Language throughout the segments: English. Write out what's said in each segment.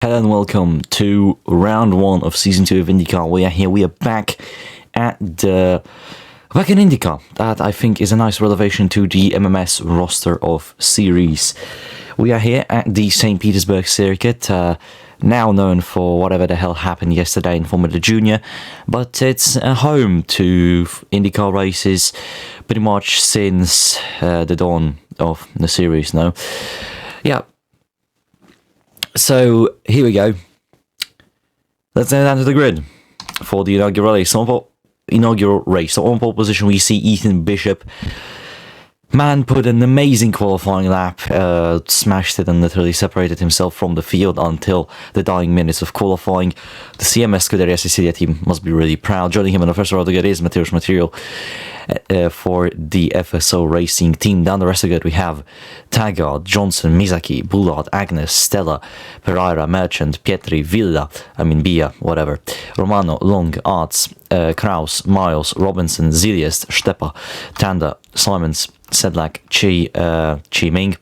Hello and welcome to round one of season 2 of Indycar. We are here. We are back at back in Indycar. That I think is a nice relevation to the MMS roster of series. We are here at the St. Petersburg circuit, now known for whatever the hell happened yesterday in Formula Junior, but it's a home to Indycar races pretty much since the dawn of the series. No, yeah. So here we go. Let's head down to the grid for the inaugural race. So on pole position we see Ethan Bishop. Man put an amazing qualifying lap, smashed it and literally separated himself from the field until the dying minutes of qualifying. The CMS Scuderia Sicilia team must be really proud. Joining him in the first row to get is Mateusz Material for the FSO Racing team. Down the rest of it we have Taggart, Johnson, Mizaki, Bullard, Agnes, Stella, Pereira, Merchant, Pietri, Villa, Bia, whatever, Romano, Long, Arts, Kraus, Miles, Robinson, Ziliest, Stepa, Tanda, Simons, Sedlak, Chi Ming,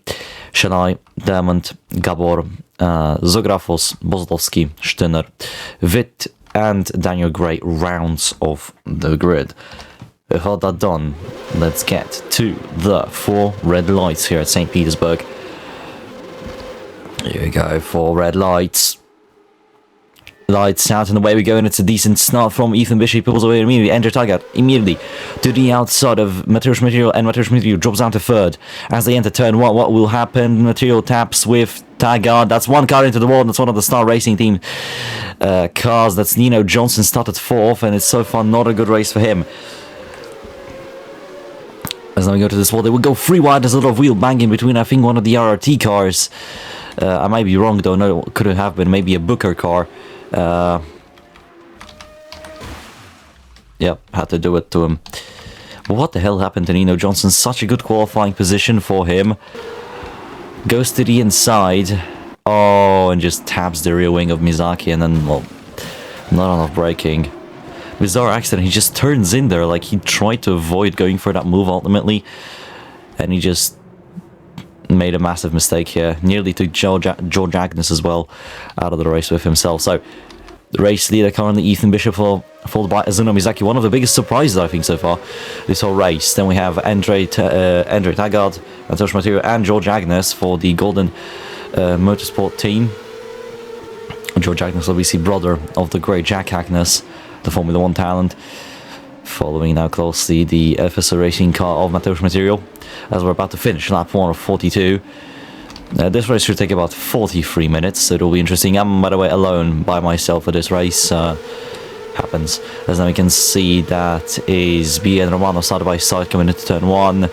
Shalai, Diamond, Gabor, Zografos, Bozlowski, Stinner, Witt, and Daniel Gray rounds off the grid. With all that done, let's get to the 4 red lights here at St. Petersburg. Here we go, 4 red lights. Lights out and away we go, and it's a decent start from Ethan Bishop. He pulls away immediately. Enter Taggart immediately to the outside of Mateusz Material, and Mateusz Material drops down to third. As they enter turn 1, what will happen? Material taps with Taggart. That's one car into the wall, and that's one of the Star Racing Team cars. That's Nino Johnson started 4th, and it's so far not a good race for him. As now we go to this wall, they will go 3 wide. There's a lot of wheel banging between, I think, one of the RRT cars. I might be wrong though, no, could have been maybe a Booker car. Yep, had to do it to him. What the hell happened to Nino Johnson? Such a good qualifying position for him. Goes to the inside. Oh, and just taps the rear wing of Mizaki, and then, well, not enough braking. Bizarre accident. He just turns in there like he tried to avoid going for that move ultimately, and he just made a massive mistake here. Nearly took George Agnes as well out of the race with himself. So the race leader currently Ethan Bishop, followed by Azuno Mizaki. One of the biggest surprises I think so far this whole race. Then we have Andre Taggart, Mateusz Material, and George Agnes for the Golden Motorsport team. George Agnes, obviously brother of the great Jack Agnes, the Formula 1 talent. Following now closely the FSO Racing car of Mateusz Material, as we're about to finish lap 1 of 42. This race should take about 43 minutes, so it'll be interesting. I'm, by the way, alone by myself for this race. Happens. As now we can see that is Bia and Romano side by side coming into turn 1.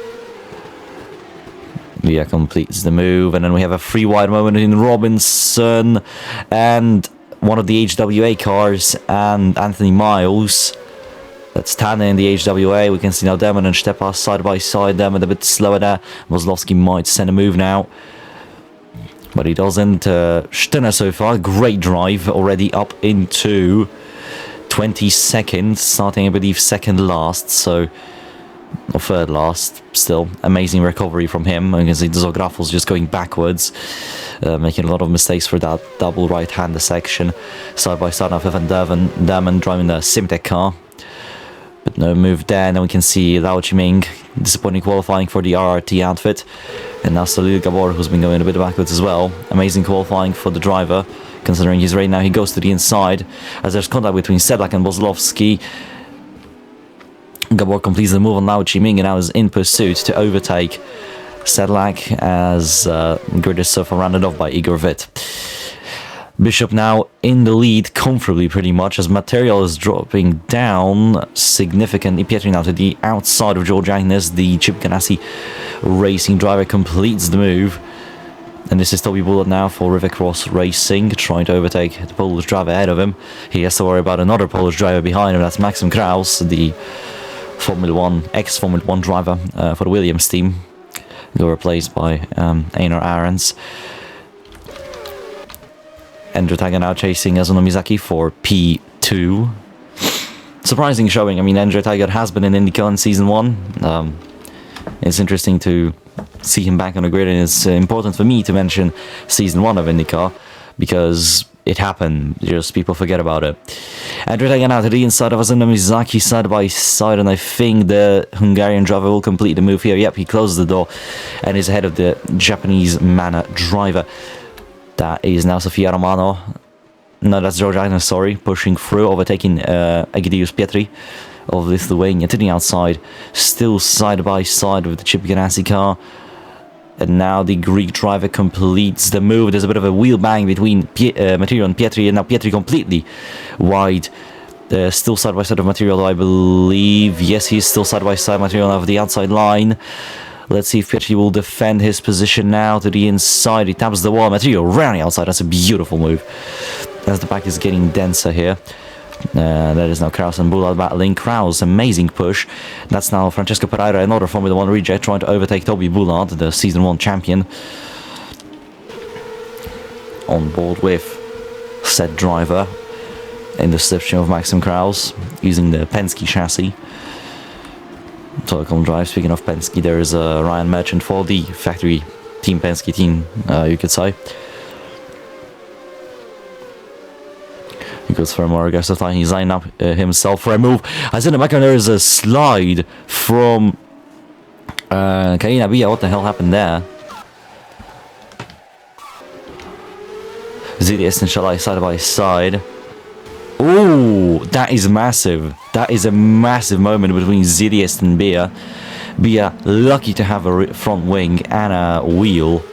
Bia completes the move, and then we have a 3 wide moment in Robinson and one of the HWA cars and Anthony Miles. That's Tanner in the HWA. We can see now Demon and Stepa side by side. Demon a bit slower there. Mozlowski might send a move now, but he doesn't. Stinner so far, great drive, already up into 22nd, starting I believe 2nd last, so, or 3rd last, still. Amazing recovery from him. You can see Zografos just going backwards, making a lot of mistakes for that double right-hander section. Side by side now, Fifth and Demon driving the Simtek car. But no move there. And then we can see Lao Chiming, disappointing qualifying for the RRT outfit. And now Salil Gabor, who's been going a bit backwards as well. Amazing qualifying for the driver, considering his rate now. He goes to the inside, as there's contact between Sedlak and Bozlowski. Gabor completes the move on Lao Chiming and now is in pursuit to overtake Sedlak, as grid is so far rounded off by Igor Witt. Bishop now in the lead comfortably pretty much, as Material is dropping down significantly. Pietri now to the outside of George Agnes. The Chip Ganassi Racing driver completes the move. And this is Toby Bullard now for Rivercross Racing, trying to overtake the Polish driver ahead of him. He has to worry about another Polish driver behind him. That's Maxim Kraus, the ex-Formula 1 driver for the Williams team. Go replaced by Einar Ahrens. Andrew Taggart now chasing Azuno Mizaki for P2. Surprising showing. Andrew Taggart has been in IndyCar in Season 1. It's interesting to see him back on the grid, and it's important for me to mention Season 1 of IndyCar, because it happened. Just people forget about it. And right again out to the inside of Azuna Mizaki side by side, and I think the Hungarian driver will complete the move here. Yep, he closes the door and is ahead of the Japanese Mana driver. That is now Sofia Romano. No, that's Georgiana, sorry, pushing through, overtaking Egidius Pietri of Lithuania to the outside. Still side by side with the Chip Ganassi car. And now the Greek driver completes the move. There's a bit of a wheel bang between Material and Pietri, and now Pietri completely wide. Still side by side of Material, I believe. Yes, he's still side by side Material of the outside line. Let's see if Pietri will defend his position now to the inside. He taps the wall. Material round the outside. That's a beautiful move. As the back is getting denser here. That is now Kraus and Bullard battling. Kraus, amazing push. That's now Francesco Pereira, another Formula 1 reject, trying to overtake Toby Bullard, the Season 1 champion. On board with said driver in the slipstream of Maxim Kraus, using the Penske chassis. Telecom Drive, speaking of Penske, there is a Ryan Merchant for the factory Team Penske team, you could say. He goes for a more aggressive time. He's lining up himself for a move. As in the background, there is a slide from Karina Bia. What the hell happened there? ZDS and Shalai side by side. Ooh, that is massive. That is a massive moment between ZDS and Bia. Bia, lucky to have a front wing and a wheel.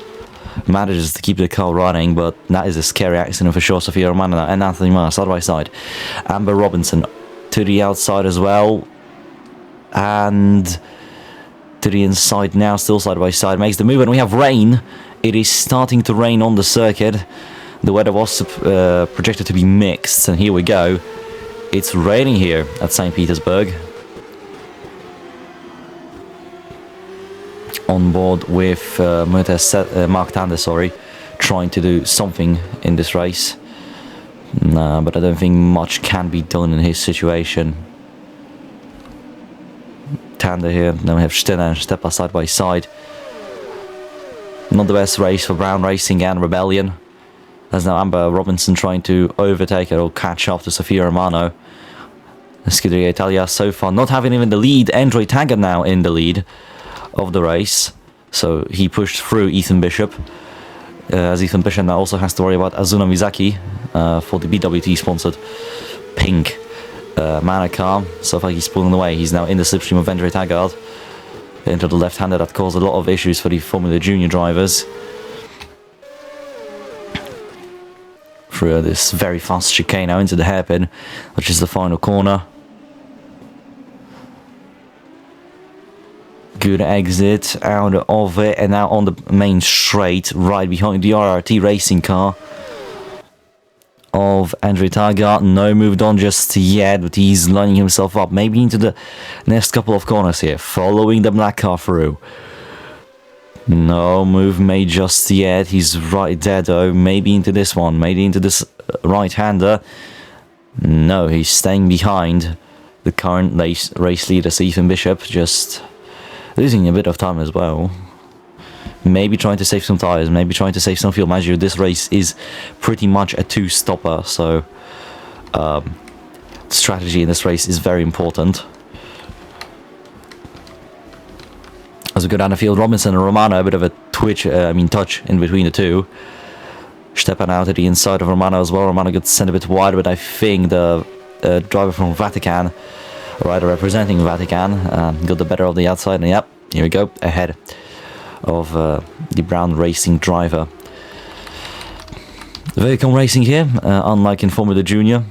Manages to keep the car running, but that is a scary accident for sure. Sofia Romano and Anthony Marr side by side. Amber Robinson to the outside as well, and to the inside now, still side by side, makes the move, and we have rain. It is starting to rain on the circuit. The weather was projected to be mixed, and here we go. It's raining here at St. Petersburg. On board with Mark Tander, sorry, trying to do something in this race. Nah, but I don't think much can be done in his situation. Tander here, then we have Steiner and Stepa side by side. Not the best race for Brown Racing and Rebellion. There's now Amber Robinson trying to overtake her or catch up to Sofia Romano. Scuderia Italia so far not having even the lead. Android Taggart now in the lead of the race, so he pushed through Ethan Bishop, as Ethan Bishop now also has to worry about Azuna Mizaki for the BWT sponsored pink Mana car. So far he's pulling away. He's now in the slipstream of Andre Taggart into the left-hander. That caused a lot of issues for the Formula Junior drivers through this very fast chicane now into the hairpin, which is the final corner. Good exit out of it, and now on the main straight, right behind the RRT racing car of Andre Taggart. No moved on just yet, but he's lining himself up, maybe into the next couple of corners here, following the black car through. No move made just yet. He's right there though, maybe into this one, maybe into this right-hander. No, he's staying behind the current race leader, Ethan Bishop, just losing a bit of time as well. Maybe trying to save some tires, maybe trying to save some fuel. Mind you, this race is pretty much a two-stopper, so strategy in this race is very important. As we go down the field, Robinson and Romano, a bit of a touch in between the two. Stepan out to the inside of Romano as well. Romano gets sent a bit wide, but I think the driver from Vatican, rider representing Vatican, got the better of the outside, and yep, here we go, ahead of the Brown Racing driver. Vehicle Racing here, unlike in Formula Junior,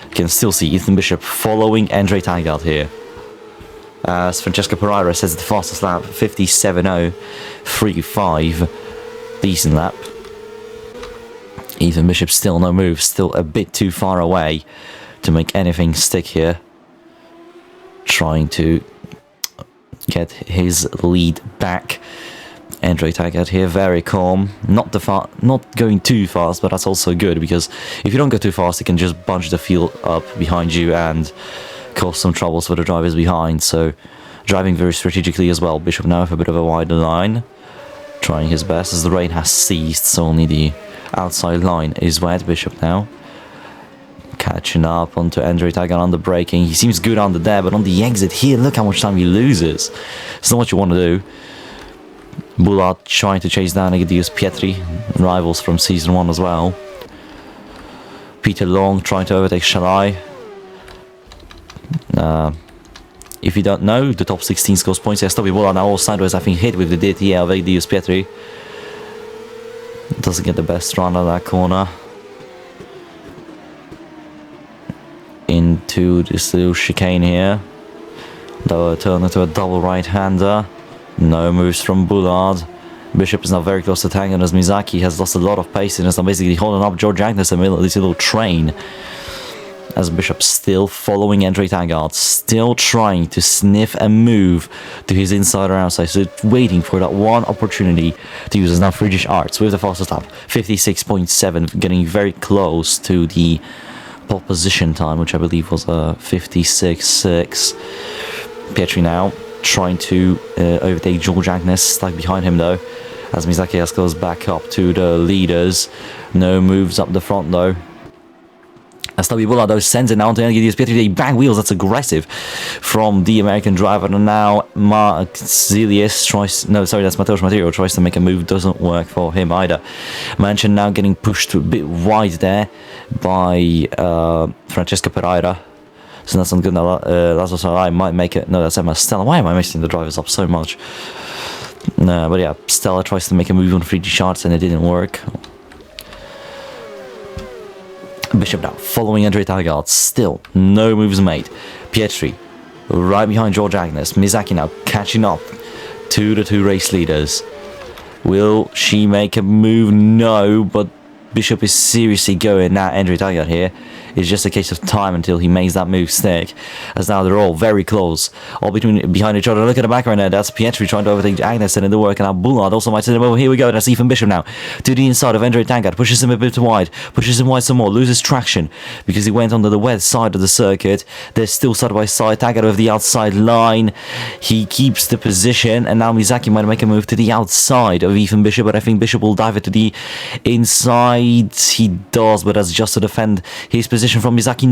you can still see Ethan Bishop following Andre Taggart here. As Francesco Pereira says, the fastest lap, 57.035, decent lap. Ethan Bishop still no move, still a bit too far away to make anything stick here. Trying to get his lead back. Andre Taggart here, very calm, not going too fast, but that's also good, because if you don't go too fast, you can just bunch the field up behind you and cause some troubles for the drivers behind. So driving very strategically as well. Bishop now with a bit of a wider line, trying his best as the rain has ceased, so only the outside line is wet. Bishop now catching up onto Andrei Tagan on the braking. He seems good on the there, but on the exit here, look how much time he loses. It's not what you want to do. Bullard trying to chase down Egidius Pietri, rivals from season 1 as well. Peter Long trying to overtake Shalai. If you don't know, the top 16 scores points. Yes, Toby Bullard now all sideways, I think, hit with the DTL of Egidius Pietri. Doesn't get the best run out of that corner. Into this little chicane here. They'll turn into a double right-hander. No moves from Bullard. Bishop is now very close to Tangen as Mizaki has lost a lot of pace and is now basically holding up George Agnes in the middle of this little train. As Bishop still following Andre Taggart, still trying to sniff and move to his inside or outside, so waiting for that one opportunity to use his now Friedrich Arts with the fastest lap, 56.7, getting very close to the pole position time, which I believe was 56.6. Pietri now trying to overtake George Agnes, stuck behind him though, as Mizaki goes back up to the leaders. No moves up the front though. As Toby Bullard though sends it now to Egidius Pietri. They bang wheels, that's aggressive from the American driver. And now Zilius tries, no sorry, that's Mateusz Material, tries to make a move, doesn't work for him either. Manchin now getting pushed a bit wide there by Francesco Pereira. So that's not good now. Laszlo Salai might make it. No, that's Emma Stella. Why am I mixing the drivers up so much? No, but yeah, Stella tries to make a move on 3D shots and it didn't work. Bishop now following Andre Taggart. Still no moves made. Pietri right behind George Agnes. Mizaki now catching up to the two race leaders. Will she make a move? No, but Bishop is seriously going now. Andre Taggart here. It's just a case of time until he makes that move stick, as now they're all very close, all behind each other. Look at the back right now, that's Pietri trying to overtake Agnes and in the work, and now Bullard also might send him over. Here we go, that's Ethan Bishop now, to the inside of Andre Taggart, pushes him a bit wide, pushes him wide some more, loses traction, because he went onto the wet side of the circuit. They're still side by side, Taggart with the outside line, he keeps the position, and now Mizaki might make a move to the outside of Ethan Bishop, but I think Bishop will dive it to the inside. He does, but that's just to defend his position from Mizaki.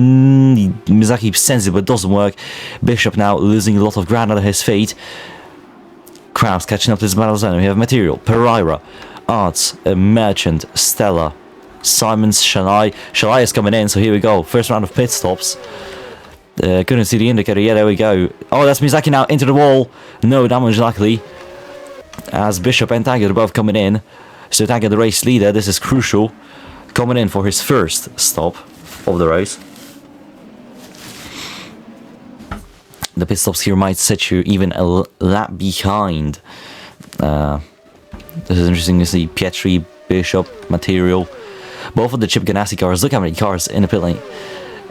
Mizaki sends it, but doesn't work. Bishop now losing a lot of ground under his feet. Kraus catching up to his battle zone. We have Material, Pereira, Arts, Merchant, Stella, Simons, Shanai. Shanai is coming in, so here we go. First round of pit stops. Couldn't see the indicator. Yeah, there we go. Oh, that's Mizaki now into the wall. No damage, luckily. As Bishop and Taggart are both coming in. So Taggart, the race leader, this is crucial. Coming in for his first stop of the race. The pit stops here might set you even a lap behind. This is interesting to see. Pietri, Bishop, Material, both of the Chip Ganassi cars. Look how many cars in the pit lane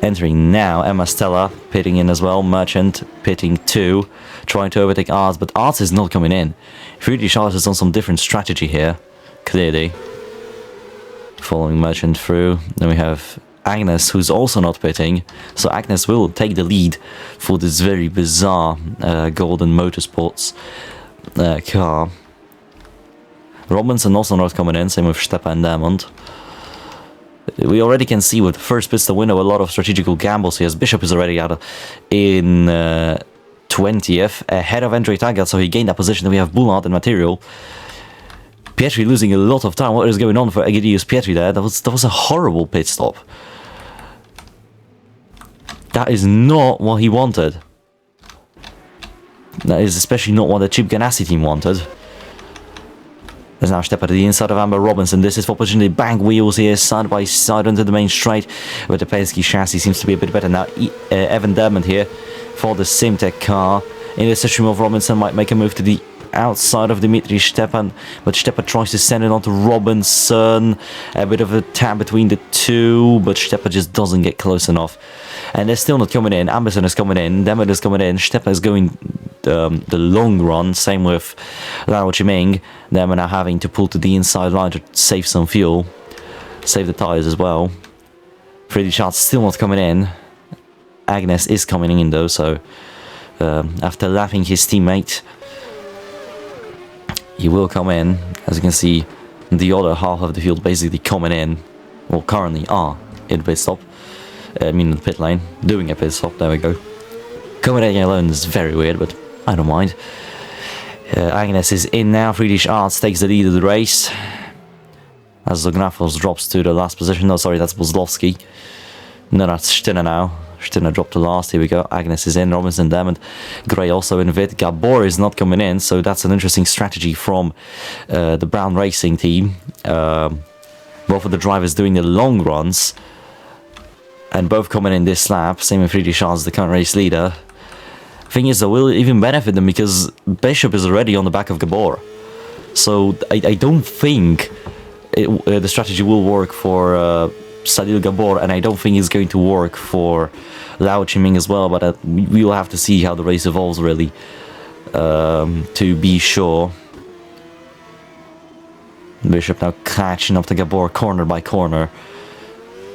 entering now. Emma Stella pitting in as well. Merchant pitting too, trying to overtake Arts, but Arts is not coming in. Friedrich Charles has done some different strategy here, clearly. Following Merchant through. Then we have Agnes, who's also not pitting, so Agnes will take the lead for this very bizarre Golden Motorsports car. Robinson also not coming in, same with Stepa and Diamond. We already can see with the first pit stop window a lot of strategical gambles here, as Bishop is already out in 20th, ahead of Andre Taggart, so he gained that position. Then we have Bullard and Material. Pietri losing a lot of time. What is going on for Egidius Pietri there? That was a horrible pit stop. That is not what he wanted. That is especially not what the Chip Ganassi team wanted. There's now Stepa to the inside of Amber Robinson. This is for pushing the bank wheels here, side by side onto the main straight. But the Penske chassis seems to be a bit better now. Evan Dermond here for the Simtek car. In the session of Robinson might make a move to the outside of Dimitri Stepan, but Stepan tries to send it on to Robinson. A bit of a tap between the two, but Stepan just doesn't get close enough. And they're still not coming in. Amberson is coming in, Demet is coming in, Stepan is going the long run, same with Lao Chiming. Them are now having to pull to the inside line to save some fuel, save the tyres as well. Freddy Schatz still not coming in. Agnes is coming in though, so after lapping his teammate, he will come in. As you can see, the other half of the field basically coming in, well, currently are in pit stop. I mean, the pit lane, doing a pit stop, there we go. Coming in alone is very weird, but I don't mind. Agnes is in now, Friedrich Arts takes the lead of the race. As Zognafos drops to the last position. No, sorry, that's Buzlowski. No, that's Stinner now. Stinner dropped to last. Here we go. Agnes is in. Robinson, Demond. Gray also in Vid. Gabor is not coming in, so that's an interesting strategy from the Brown Racing team. Both of the drivers doing the long runs. And both coming in this lap. Same with Friedrich Schatz, the current race leader. Thing is, that will even benefit them because Bishop is already on the back of Gabor. So I don't think the strategy will work for Salil Gabor, and I don't think it's going to work for Lao Chiming as well, but we will have to see how the race evolves, really, to be sure. Bishop now catching up to Gabor corner by corner.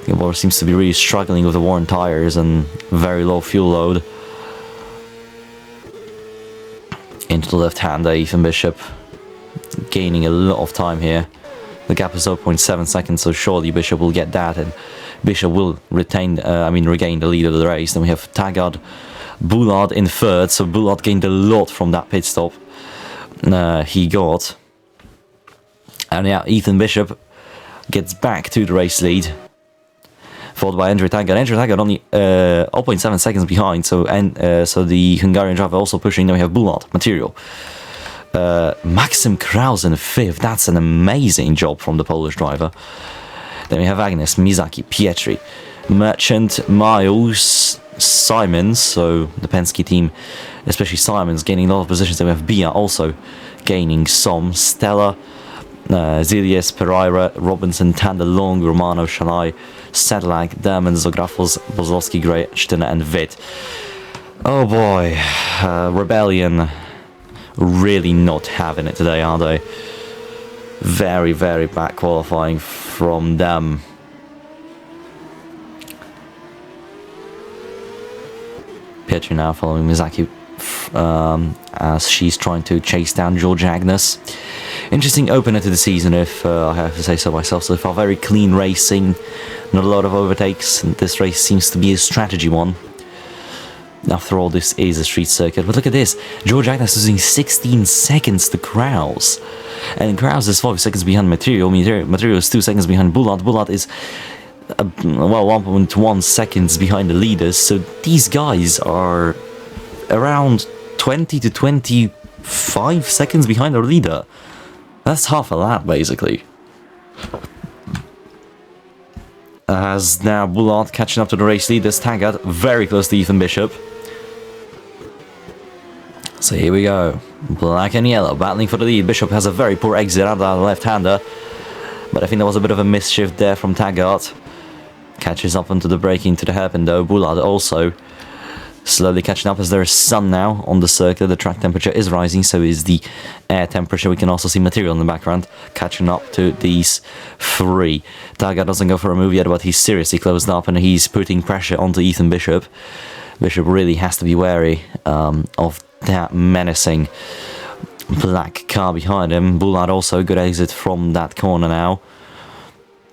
Gabor seems to be really struggling with the worn tires and very low fuel load. Into the left-hander, Ethan Bishop gaining a lot of time here. The gap is 0.7 seconds, so surely Bishop will get that, and Bishop will regain the lead of the race. Then we have Taggart, Bullard in third, so Bullard gained a lot from that pit stop he got. And yeah, Ethan Bishop gets back to the race lead, followed by Andrew Taggart. Andrew Taggart only 0.7 seconds behind, so the Hungarian driver also pushing. Then we have Bullard, Material. Maxim Kraus in fifth. That's an amazing job from the Polish driver. Then we have Agnes, Mizaki, Pietri, Merchant, Miles, Simons, so the Penske team, especially Simons, gaining a lot of positions. Then we have Bia also gaining some. Stella, Zilius, Pereira, Robinson, Tander Long, Romano, Shalai, Sedlak, Derman, Zografos, Bozlowski, Gray, Stinner, and Witt. Oh boy, Rebellion really not having it today, are they? Very, very bad qualifying from them. Pietri now following Mizaki as she's trying to chase down George Agnes. Interesting opener to the season, if I have to say so myself. So far, very clean racing, not a lot of overtakes, and this race seems to be a strategy one. After all, this is a street circuit. But look at this. George Agnes losing 16 seconds to Kraus. And Kraus is 5 seconds behind Material. Material is 2 seconds behind Bullard. Bullard is, 1.1 seconds behind the leaders. So these guys are around 20 to 25 seconds behind their leader. That's half a lap, basically. As now Bullard catching up to the race leaders. Taggart very close to Ethan Bishop. So here we go. Black and yellow battling for the lead. Bishop has a very poor exit out of the left-hander. But I think there was a bit of a misshift there from Taggart. Catches up onto the braking to the hairpin though. Bullard also slowly catching up as there is sun now on the circuit. The track temperature is rising, so is the air temperature. We can also see Material in the background catching up to these three. Taggart doesn't go for a move yet, but he's seriously closed up and he's putting pressure onto Ethan Bishop. Bishop really has to be wary of that menacing black car behind him. Bullard also good exit from that corner now.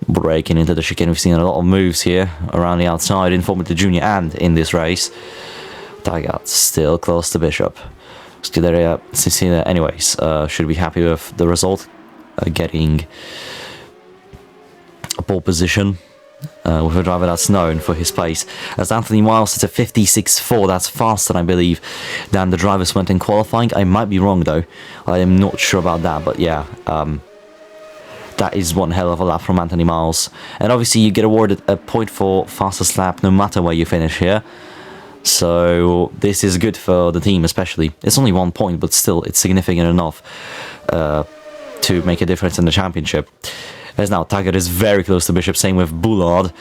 Breaking into the chicane. We've seen a lot of moves here around the outside in Formula Junior and in this race. Taggart still close to Bishop. Scuderia, anyways, should be happy with the result. Getting a pole position with a driver that's known for his pace. As Anthony Miles sits at 56.4, that's faster, I believe, than the drivers went in qualifying. I might be wrong though. I am not sure about that, but yeah. That is one hell of a lap from Anthony Miles. And obviously you get awarded a point for fastest lap no matter where you finish here. So this is good for the team especially. It's only 1 point, but still it's significant enough to make a difference in the championship. As now Taggart is very close to Bishop, same with Bullard.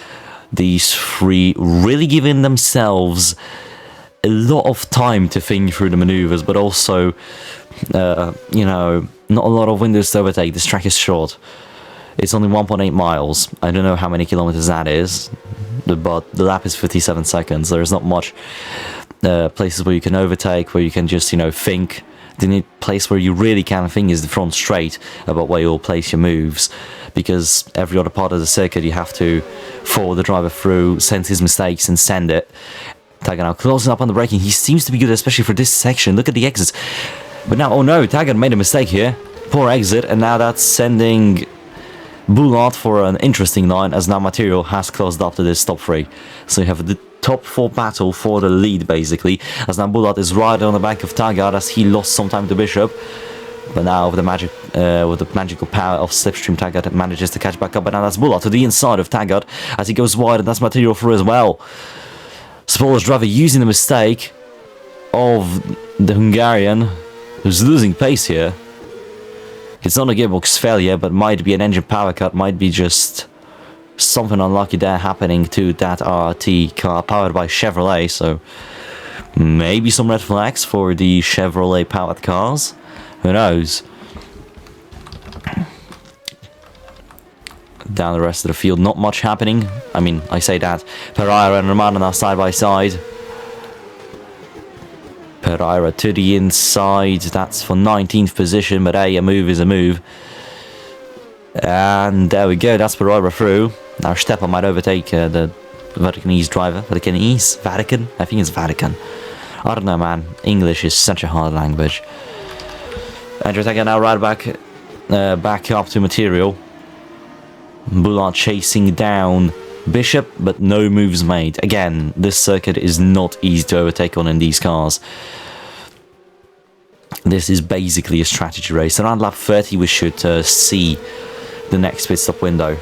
These three really giving themselves a lot of time to think through the maneuvers, but also, not a lot of windows to overtake. This track is short. It's only 1.8 miles. I don't know how many kilometers that is, but the lap is 57 seconds. There's not much places where you can overtake, where you can just, think, the only place where you really can think is the front straight about where you'll place your moves, because every other part of the circuit you have to follow the driver through, sense his mistakes and send it. Taggart now closing up on the braking. He seems to be good, especially for this section. Look at the exits. But now, oh no, Taggart made a mistake here. Poor exit, and now that's sending Boulard for an interesting line, as now Material has closed up to this top 3. So you have the top 4 battle for the lead, basically, as now Boulard is right on the back of Taggart as he lost some time to Bishop. But now with the magical power of Slipstream, Taggart manages to catch back up. But now that's Boulard to the inside of Taggart as he goes wide, and that's Material through as well. Polish driver using the mistake of the Hungarian, who's losing pace here. It's not a gearbox failure, but might be an engine power cut, might be just something unlucky there happening to that RT car powered by Chevrolet, so maybe some red flags for the Chevrolet powered cars. Who knows? Down the rest of the field, not much happening. I mean, I say that. Pereira and Romano now side by side. Pereira to the inside. That's for 19th position, but hey, a move is a move. And there we go. That's Pereira through. Now Stepan might overtake the Vaticanese driver. Vatican? I think it's Vatican. I don't know, man. English is such a hard language. Andrew Taggart now right back up to Material. Boulard chasing down Bishop, but no moves made. Again, this circuit is not easy to overtake on in these cars. This is basically a strategy race. Around lap 30 we should see the next pit stop window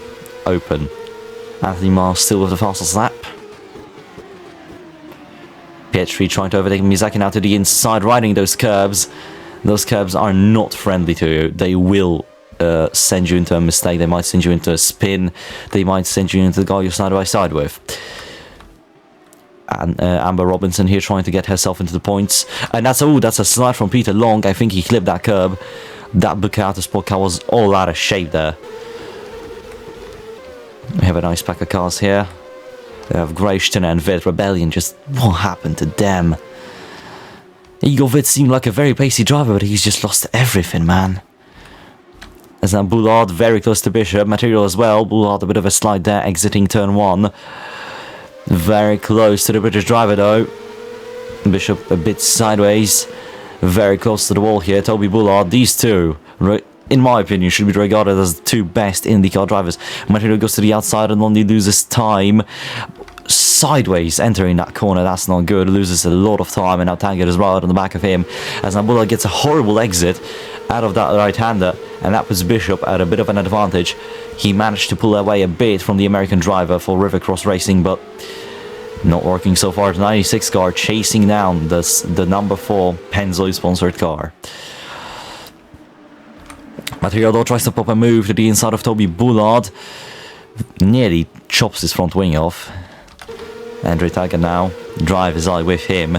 open. Anthony Miles still with the fastest lap. Pietri trying to overtake Miyazaki now to the inside, riding those curbs. Those curbs are not friendly to you. They will send you into a mistake. They might send you into a spin. They might send you into the guy you're side by side with. And Amber Robinson here trying to get herself into the points. And that's a slide from Peter Long. I think he clipped that curb. That Bucata Sport car was all out of shape there. We have a nice pack of cars here. We have Greishton and Vet Rebellion. Just what happened to them? Igor Vet seemed like a very pacey driver, but he's just lost everything, man. As now Boulard very close to Bishop. Material as well. Boulard a bit of a slide there, exiting turn 1. Very close to the British driver though. Bishop a bit sideways. Very close to the wall here. Toby Boulard. These two, in my opinion, should be regarded as the 2 best IndyCar drivers. Material goes to the outside and only loses time. Sideways entering that corner, that's not good. Loses a lot of time, and now Taggart is right on the back of him. As now Boulard gets a horrible exit out of that right-hander, and that puts Bishop at a bit of an advantage. He managed to pull away a bit from the American driver for Rivercross Racing, but not working so far. The 96 car chasing down the number 4 Pennzoil sponsored car. Material though tries to pop a move to the inside of Toby Boulard. Nearly chops his front wing off. Andre Taggart now, drive his eye with him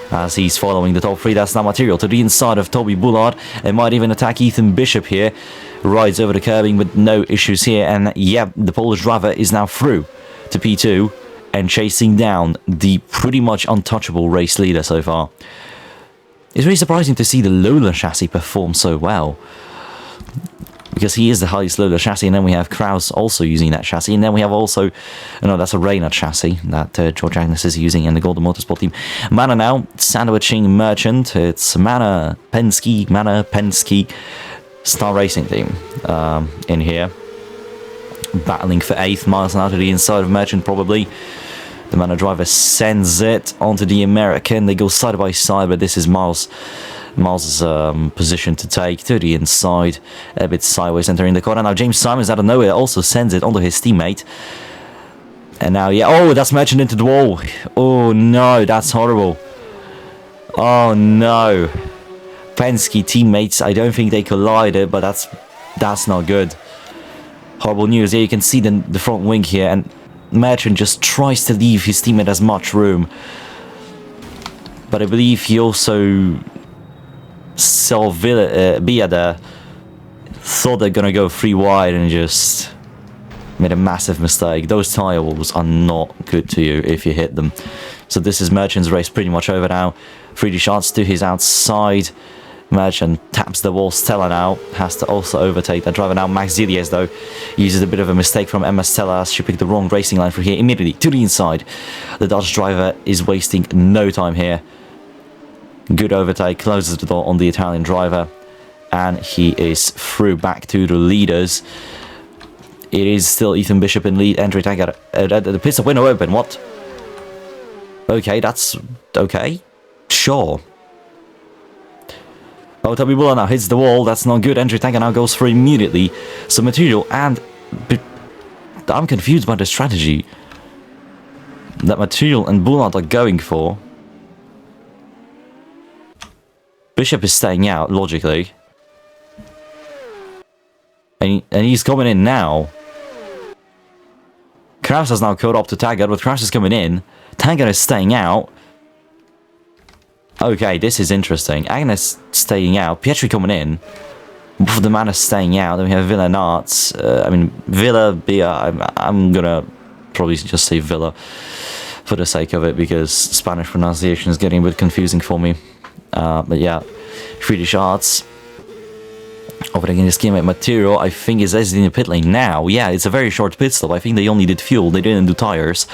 as he's following the top 3. That's now Material to the inside of Toby Boulard. It might even attack Ethan Bishop here. Rides over the curbing with no issues here. And yeah, the Polish driver is now through to P2 and chasing down the pretty much untouchable race leader so far. It's really surprising to see the Lola chassis perform so well, because he is the highest Lola chassis, and then we have Kraus also using that chassis, and then we have also, no, that's a Reynard chassis that George Agnes is using in the Golden Motorsport team. Mana now, sandwiching Merchant. It's Mana Penske Star Racing team in here. Battling for 8th, Miles now to the inside of Merchant probably. The Mana driver sends it onto the American. They go side by side, but this is Miles' position to take to the inside, a bit sideways entering the corner. Now James Simons out of nowhere also sends it onto his teammate. And now, yeah, oh, that's Merchant into the wall. Oh no, that's horrible. Oh no. Penske teammates, I don't think they collided, but that's not good. Horrible news. Here you can see the front wing here, and Merchant just tries to leave his teammate as much room. But I believe he also saw Bia there, thought they're gonna go 3 wide and just made a massive mistake. Those tyre walls are not good to you if you hit them. So this is Merchant's race pretty much over now. 3D shots to his outside. Merchant taps the wall. Stella now has to also overtake that driver now. Max Zilius, though, uses a bit of a mistake from Emma Stella as she picked the wrong racing line for here. Immediately to the inside. The Dutch driver is wasting no time here. Good overtake, closes the door on the Italian driver. And he is through back to the leaders. It is still Ethan Bishop in lead. Andrew Taggart. The pit stop window open. What? Okay, that's okay. Sure. Oh, Toby Buller now hits the wall. That's not good. Andrew Taggart now goes through immediately. So Material and... I'm confused by the strategy that Material and Bullard are going for. Bishop is staying out, logically. And he's coming in now. Kraus has now caught up to Taggart, but Kraus is coming in. Taggart is staying out. Okay, this is interesting. Agnes staying out. Pietri coming in. Both of the man is staying out. Then we have Villa Narts. Villa, I'm gonna probably just say Villa for the sake of it, because Spanish pronunciation is getting a bit confusing for me. But yeah, Swedish Arts. Overtaking this teammate Material, I think, is exiting the pit lane now. Yeah, it's a very short pit stop. I think they only did fuel, they didn't do tires.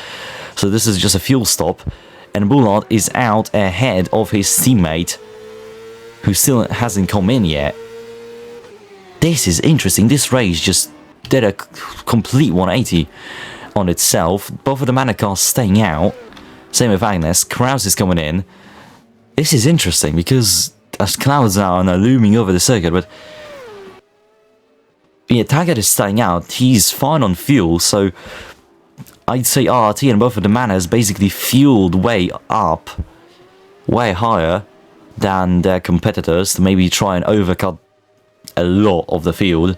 So this is just a fuel stop. And Bullard is out ahead of his teammate, who still hasn't come in yet. This is interesting. This race just did a complete 180 on itself. Both of the Manor cars staying out. Same with Agnes. Kraus is coming in. This is interesting because as clouds are now looming over the circuit, but yeah, Taggart is staying out. He's fine on fuel, so I'd say RRT and both of the Manors basically fueled way up, way higher than their competitors to maybe try and overcut a lot of the field.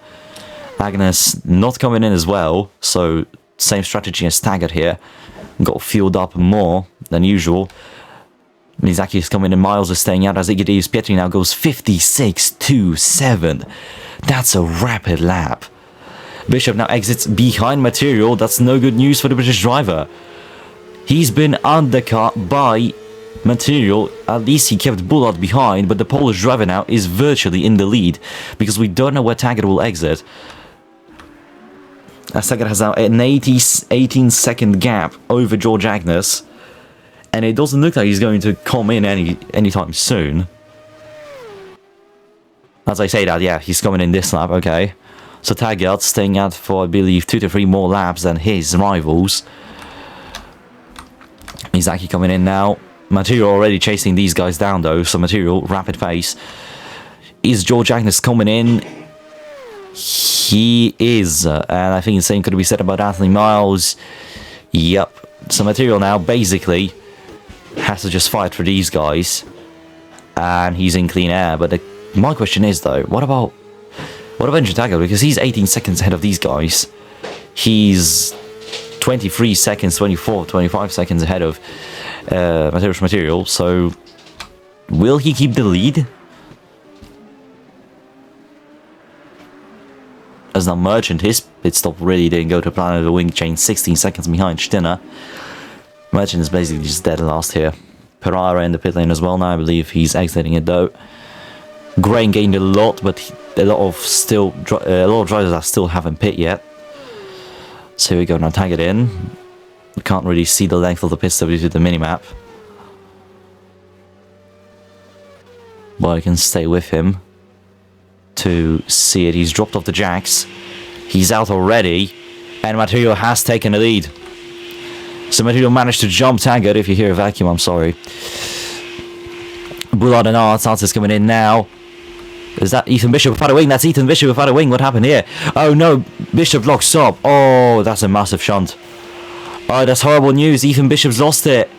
Agnes not coming in as well, so same strategy as Taggart here. Got fueled up more than usual. Mizaki is coming in, Miles is staying out as Igidis. Pietri now goes 56.27. That's a rapid lap. Bishop now exits behind Material. That's no good news for the British driver. He's been undercut by Material. At least he kept Bullard behind, but the Polish driver now is virtually in the lead because we don't know where Taggart will exit. As Taggart has now an 18-second gap over George Agnes. And it doesn't look like he's going to come in anytime soon. As I say that, yeah, he's coming in this lap, okay. So Taggart staying out for, I believe, 2 to 3 more laps than his rivals. Mizaki coming in now. Material already chasing these guys down, though. So Material, rapid pace. Is George Agnes coming in? He is. And I think the same could be said about Anthony Miles. Yep. So Material now, basically, has to just fight for these guys, and he's in clean air. But my question is, though, what about Andrew Taggart? Because he's 18 seconds ahead of these guys. He's 23 seconds, 24, 25 seconds ahead of Material. So will he keep the lead? As now Merchant, his pit stop really didn't go to plan of the wing chain, 16 seconds behind Stinner. Merchant is basically just dead last here. Pereira in the pit lane as well now. I believe he's exiting it though. Grain gained a lot, but a lot of drivers that still haven't pit yet. So here we go. Now Taggart in. We can't really see the length of the pit stop due to the minimap, but I can stay with him to see it. He's dropped off the jacks. He's out already, and Material has taken the lead. So Material managed to jump Taggart. If you hear a vacuum, I'm sorry. Bullard and Arts is coming in now. Is that Ethan Bishop without a wing? That's Ethan Bishop without a wing. What happened here? Oh no, Bishop locks up. Oh, that's a massive shunt. Oh, that's horrible news. Ethan Bishop's lost it.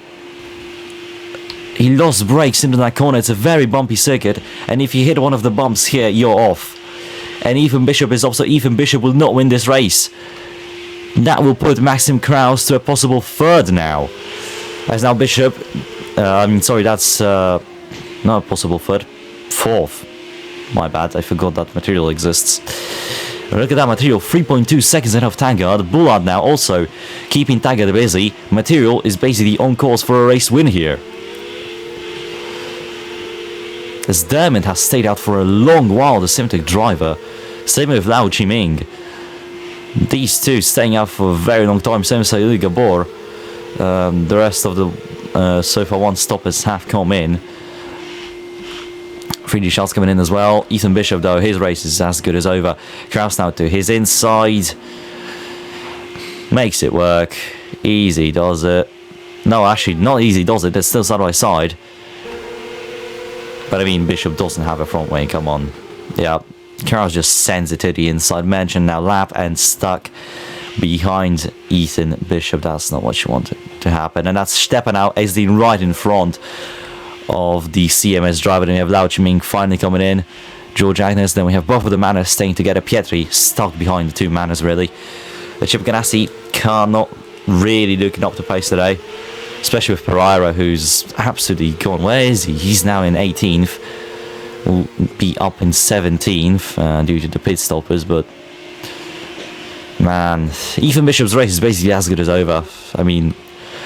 He lost brakes into that corner. It's a very bumpy circuit, and if you hit one of the bumps here, you're off. And Ethan Bishop is off, so Ethan Bishop will not win this race. That will put Maxim Kraus to a possible third now. As now Bishop... that's not a possible third. Fourth. My bad, I forgot that Material exists. Look at that Material, 3.2 seconds ahead of Taggart. Bullard now also keeping Taggart busy. Material is basically on course for a race win here. as Dermot has stayed out for a long while, the Simtek driver. Same with Lao Chiming. These two staying out for a very long time. Same as Sayuri Gabor. The rest of the so far one stoppers have come in. 3D shots coming in as well. Ethan Bishop, though, his race is as good as over. Kraus now to his inside. Makes it work. Easy does it. No, actually, not easy does it. They're still side by side. But I mean, Bishop doesn't have a front wing. Come on. Yeah. Kraus just sends it to the inside. Mention now lap and stuck behind Ethan Bishop. That's not what you wanted to happen. And that's Stepan now is right in front of the CMS driver. Then we have Lao Chiming finally coming in. George Agnes. Then we have both of the Manners staying together. Pietri stuck behind the two Manners, really. The Chip Ganassi car not really looking up to pace today. Especially with Pereira, who's absolutely gone. Where is he? He's now in 18th. Will be up in 17th due to the pit stoppers, but man, Ethan Bishop's race is basically as good as over. I mean,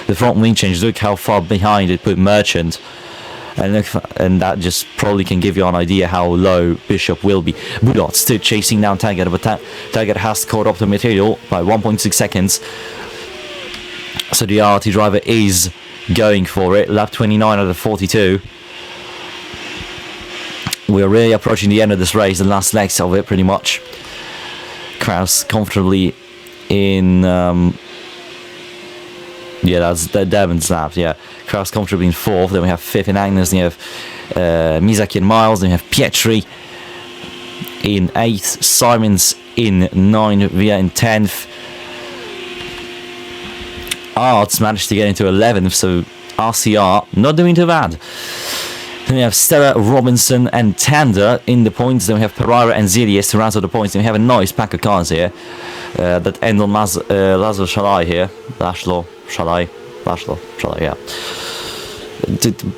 the front wing change, look how far behind it put Merchant, and that just probably can give you an idea how low Bishop will be. Boulot still chasing down Taggart, but Taggart has caught up to material by 1.6 seconds. So the RT driver is going for it. Lap 29 out of 42. We're really approaching the end of this race, the last legs of it, pretty much. Kraus comfortably in... yeah, that's Devon's lap, yeah. Kraus comfortably in 4th. Then we have 5th in Agnes. Then we have Mizaki and Miles. Then we have Pietri in 8th. Simons in 9th. Via in 10th. Arts managed to get into 11th, so RCR not doing too bad. Then we have Stella, Robinson and Tander in the points. Then we have Pereira and Zilius to round out the points. Then we have a nice pack of cars here that end on Laszlo Shalai here. Laszlo Shalai, yeah.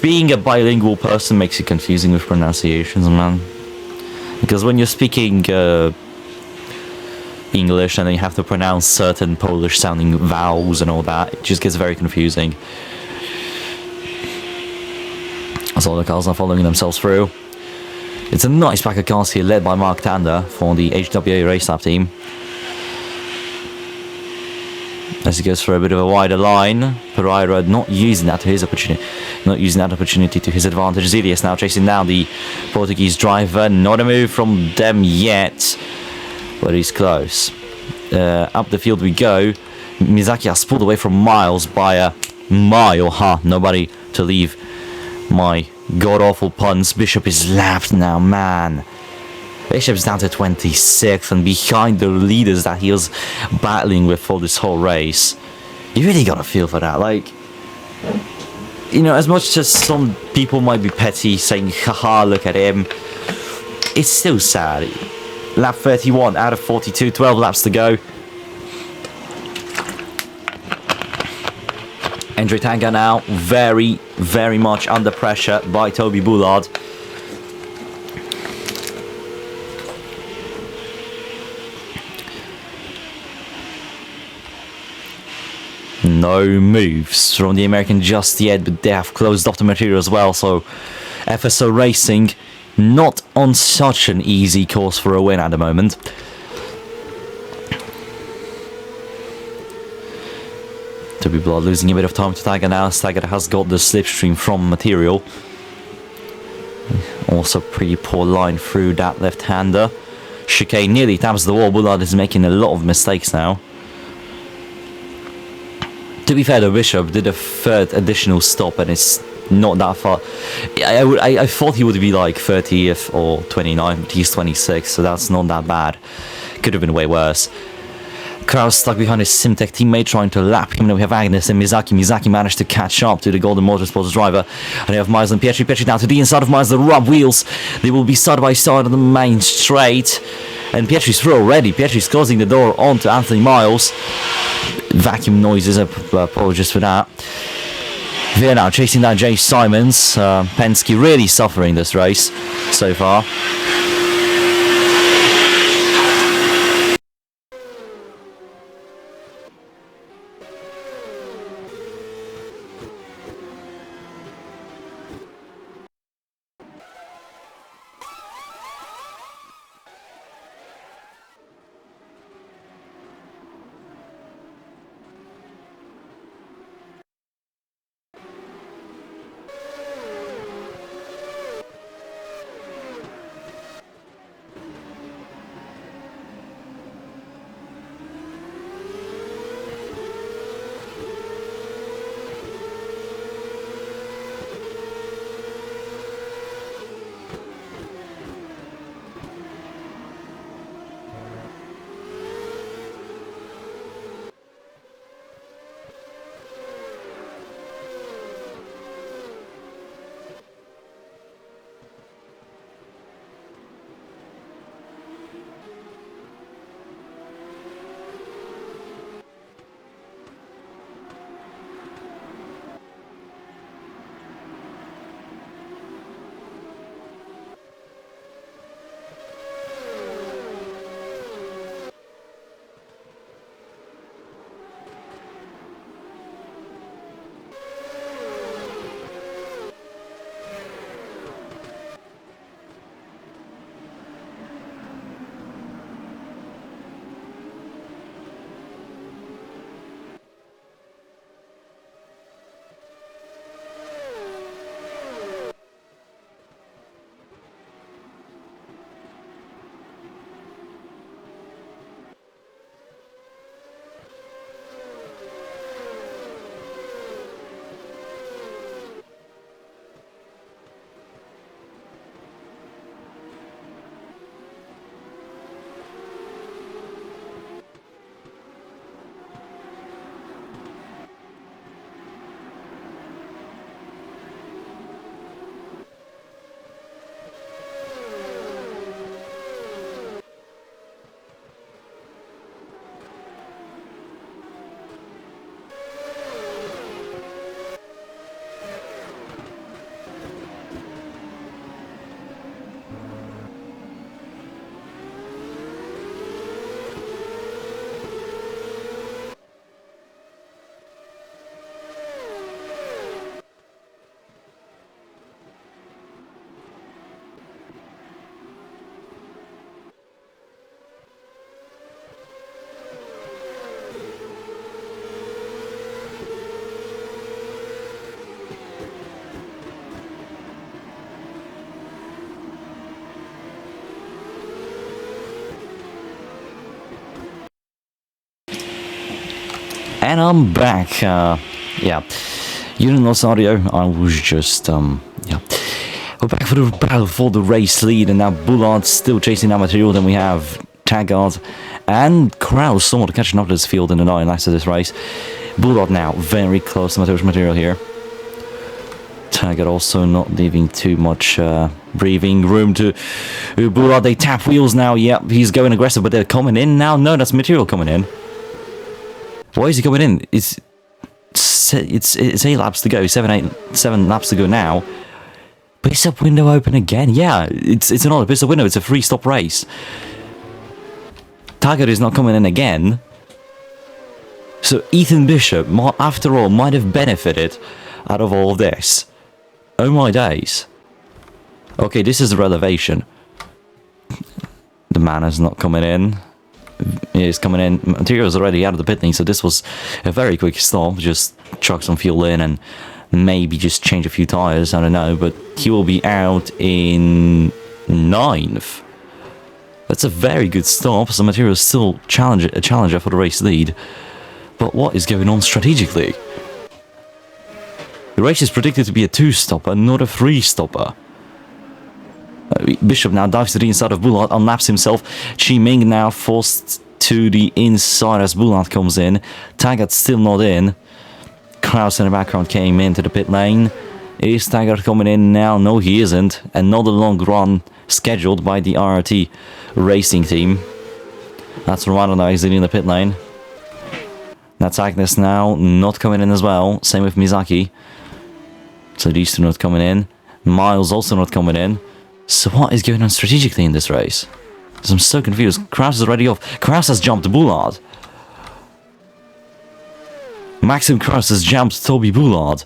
Being a bilingual person makes it confusing with pronunciations, man. Because when you're speaking English and then you have to pronounce certain Polish sounding vowels and all that, it just gets very confusing. So the cars are following themselves through. It's a nice pack of cars here led by Mark Tander for the HWA race lap team. As he goes for a bit of a wider line, Pereira not using that to his opportunity, to his advantage. Zilius now chasing down the Portuguese driver. Not a move from them yet, but he's close. Up the field we go. Mizaki has pulled away from Miles by a mile. Nobody to leave my god-awful puns. Bishop is lapped now, man. Bishop's down to 26th and behind the leaders that he was battling with for this whole race. You really got a feel for that. Like, you know, as much as some people might be petty, saying, haha, look at him, it's still sad. Lap 31 out of 42, 12 laps to go. Andre Tanga now very, very much under pressure by Toby Bullard. No moves from the American just yet, but they have closed off the material as well, so FSO Racing not on such an easy course for a win at the moment. Toby Blood losing a bit of time to Tiger now. Tiger has got the slipstream from material. Also pretty poor line through that left-hander. Chicane nearly taps the wall. Bullard is making a lot of mistakes now. To be fair, the Bishop did a third additional stop and it's not that far. I thought he would be like 30th or 29th, but he's 26th, so that's not that bad. Could have been way worse. Kraus stuck behind his Simtek teammate trying to lap him. Then we have Agnes and Mizaki. Mizaki managed to catch up to the Golden Motorsports driver. And we have Miles and Pietri. Pietri now to the inside of Miles, the rub wheels. They will be side by side on the main straight. And Pietri's through already. Pietri's closing the door onto Anthony Miles. Vacuum noises, apologies for that. They're now chasing down Jay Simons. Penske really suffering this race so far. And I'm back. Yeah, you didn't lost audio. I was just yeah. We're back for the battle for the race lead, and now Bullard's still chasing that material. Then we have Taggart and Kraus somewhat catching up to this field in the 9 laps of this race. Bullard now very close to Mateo's material here. Taggart also not leaving too much breathing room to Bullard. They tap wheels now. Yep, he's going aggressive, but they're coming in now. No, that's material coming in. Why is he coming in? It's 8 laps to go. 7 laps to go now. Pit stop window open again. Yeah, it's another pit stop window. It's a 3-stop race. Taggart is not coming in again. So Ethan Bishop, after all, might have benefited out of all of this. Oh my days. Okay, this is the elevation. The man is not coming in. He is coming in. Material is already out of the pit lane, so this was a very quick stop. Just chuck some fuel in and maybe just change a few tyres. I don't know, but he will be out in 9th. That's a very good stop. So Material is still a challenger for the race lead. But what is going on strategically? The race is predicted to be a 2-stopper, not a 3-stopper. Bishop now dives to the inside of Bullard, unlaps himself. Chi Ming now forced to the inside as Bullard comes in. Taggart still not in. Kraus in the background came into the pit lane. Is Taggart coming in now? No, he isn't. Another long run scheduled by the RRT racing team. That's Radonai in the pit lane. That's Agnes now not coming in as well. Same with Mizaki. So these two not coming in. Miles also not coming in. So what is going on strategically in this race? Because I'm so confused. Kraus is already off. Kraus has jumped Bullard. Maxim Kraus has jumped Toby Bullard.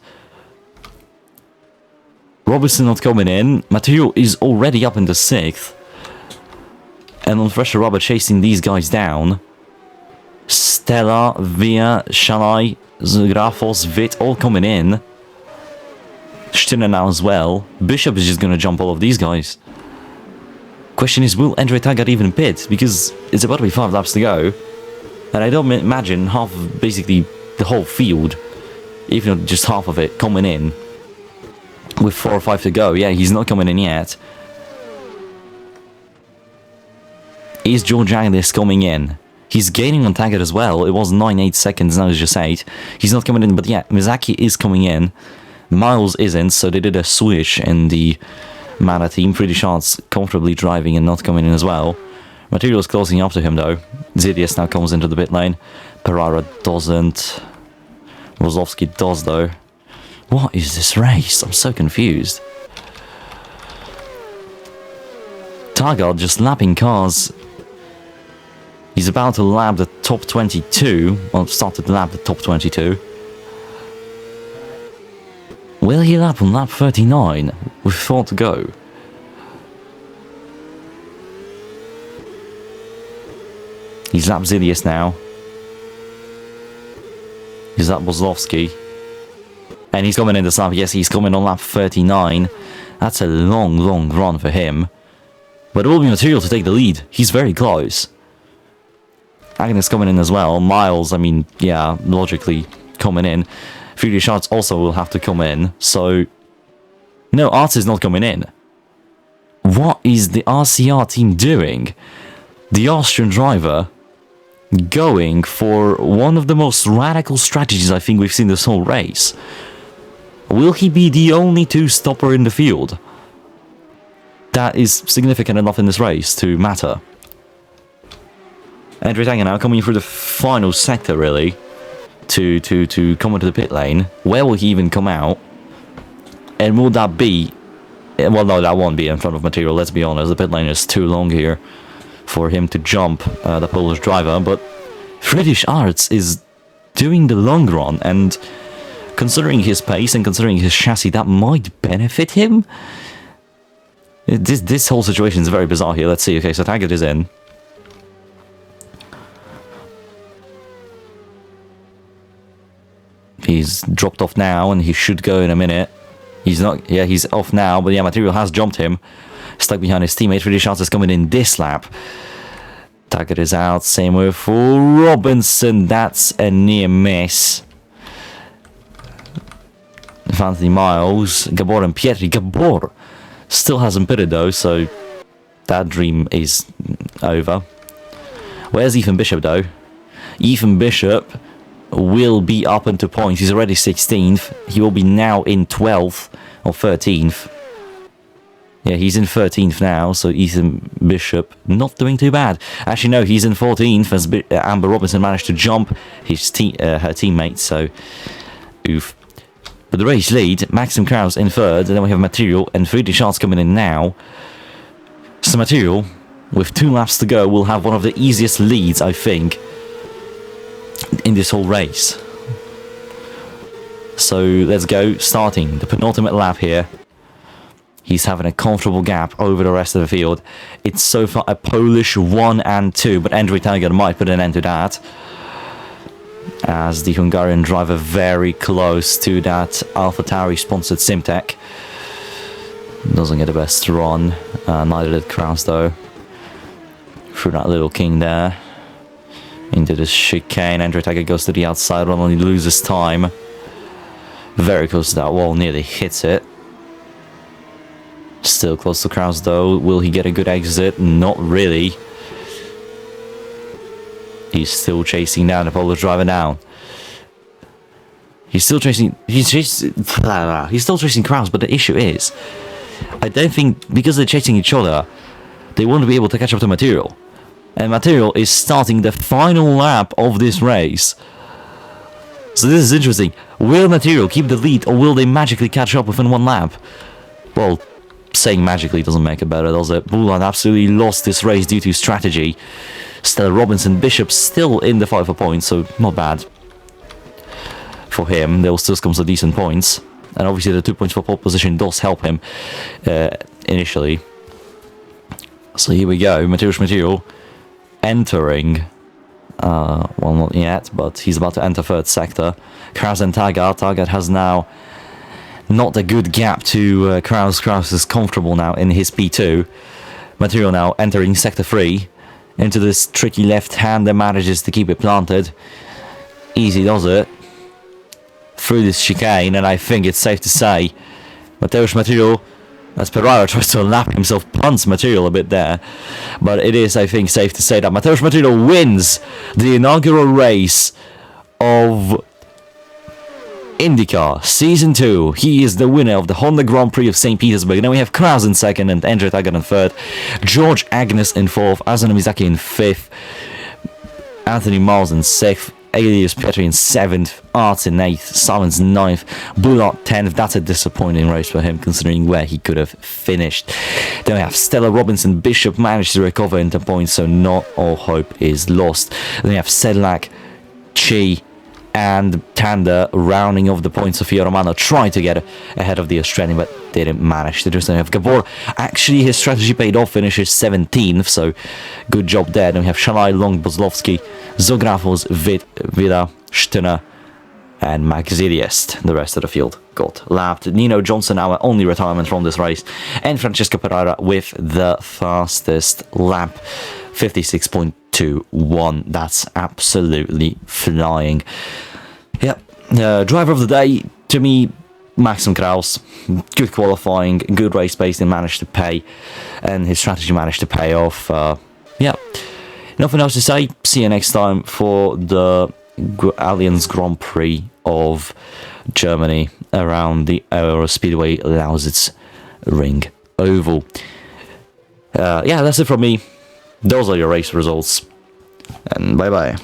Robertson not coming in. Material is already up in the 6th. And on fresher rubber chasing these guys down. Stella, Via, Shanai, Grafos, Vit all coming in. Stinner now as well. Bishop is just going to jump all of these guys. Question is, will Andre Taggart even pit? Because it's about to be 5 laps to go. And I don't imagine basically the whole field, even not just half of it, coming in. With 4 or 5 to go. Yeah, he's not coming in yet. Is George Anglis coming in? He's gaining on Taggart as well. It was 9-8 seconds, now it's just 8. He's not coming in, but yeah, Mizaki is coming in. Miles isn't, so they did a switch in the Mana team. Pretty Shots comfortably driving and not coming in as well. Material is closing up to him though. Zidias now comes into the pit lane. Pereira doesn't. Rozovsky does though. What is this race? I'm so confused. Taggart just lapping cars. He's about to lap the top 22. Well, started to lap the top 22. Will he lap on lap 39 with 4 to go? He's lapped Zidias now. He's lapped Bozlovsky. And he's coming in this lap. Yes, he's coming on lap 39. That's a long, long run for him. But it will be Material to take the lead. He's very close. Agnes coming in as well. Miles, I mean, yeah, logically coming in. Fury Shots also will have to come in. So, no, Arts is not coming in. What is the RCR team doing? The Austrian driver going for one of the most radical strategies I think we've seen this whole race. Will he be the only 2-stopper in the field? That is significant enough in this race to matter. Andre Taggart now coming through the final sector, really, to come into the pit lane. Where will he even come out? And will that be... Well, no, that won't be in front of Material, let's be honest. The pit lane is too long here for him to jump the Polish driver. But Friedrich Arts is doing the long run, and considering his pace and considering his chassis, that might benefit him. This whole situation is very bizarre here. Let's see. Okay, so Taggart is in. He's dropped off now, and he should go in a minute. He's not... Yeah, he's off now, but yeah, Material has jumped him. Stuck behind his teammate. Really Shots is coming in this lap. Taggart is out. Same with Robinson. That's a near miss. Anthony Miles, Gabor and Pietri. Gabor still hasn't pitted though, so that dream is over. Where's Ethan Bishop though? Ethan Bishop will be up into points. He's already 16th. He will be now in 12th or 13th. Yeah, he's in 13th now, so Ethan Bishop not doing too bad. Actually, no, he's in 14th as Amber Robinson managed to jump her teammate, so oof. But the race lead, Maxim Kraus in 3rd, and then we have Material and Friedrich Schatz coming in now. So Material, with 2 laps to go, will have one of the easiest leads, I think, in this whole race. So let's go, starting the penultimate lap here. He's having a comfortable gap over the rest of the field. It's so far a Polish 1 and 2, but Andrzej Taggart might put an end to that, as the Hungarian driver very close to that AlphaTauri sponsored Simtek. Doesn't get the best run, neither did Kraus though. Through that little king there. Into the chicane, Andrzej Taggart goes to the outside run and he loses time. Very close to that wall, nearly hits it. Still close to Kraus though. Will he get a good exit? Not really. He's still chasing down the Polish driver now. He's still chasing Kraus, but the issue is, I don't think, because they're chasing each other, they won't be able to catch up to Material. And Material is starting the final lap of this race. So this is interesting. Will Material keep the lead, or will they magically catch up within 1 lap? Well, saying magically doesn't make it better, does it? Bulan absolutely lost this race due to strategy. Stella Robinson, Bishop still in the fight for points, so not bad for him. There will still come some decent points, and obviously the 2 points for pole position does help him initially. So here we go, Material entering, well, not yet, but he's about to enter 3rd sector. Kraus and Taggart. Taggart has now not a good gap to Kraus. Kraus is comfortable now in his P2. Material now entering sector 3 into this tricky left-hander, manages to keep it planted. Easy does it through this chicane, and I think it's safe to say Mateusz Material, as Pereira tries to lap himself, punts Material a bit there, but it is, I think, safe to say that Mateusz Material wins the inaugural race of IndyCar Season 2. He is the winner of the Honda Grand Prix of St. Petersburg. Now we have Kraus in 2nd and Andrzej Taggart in 3rd. George Agnes in 4th. Azano Mizaki in 5th. Anthony Miles in 6th. Elias Petri in 7th. Arts in 8th. Simons 9th. Bulat 10th. That's a disappointing race for him, considering where he could have finished. Then we have Stella Robinson. Bishop managed to recover into points, so not all hope is lost. Then we have Sedlak, Chi, and Tanda rounding off the points. Sofia Romano tried to get ahead of the Australian, but didn't manage to do so. We have Gabor. Actually, his strategy paid off, finishes 17th, so good job there. Then we have Shalai, Long, Bozlovsky, Zografos, Vida, Stina, and Max Ziliest. The rest of the field got lapped. Nino Johnson, our only retirement from this race, and Francesco Pereira with the fastest lap, 56.21. That's absolutely flying. Yep. Driver of the day, to me, Maxim Kraus. Good qualifying, good race pace, and managed to pay, and his strategy managed to pay off. Yeah. Nothing else to say. See you next time for the Allianz Grand Prix of Germany around the Aero Speedway Lausitz Ring Oval. Yeah, that's it from me. Those are your race results. And bye-bye.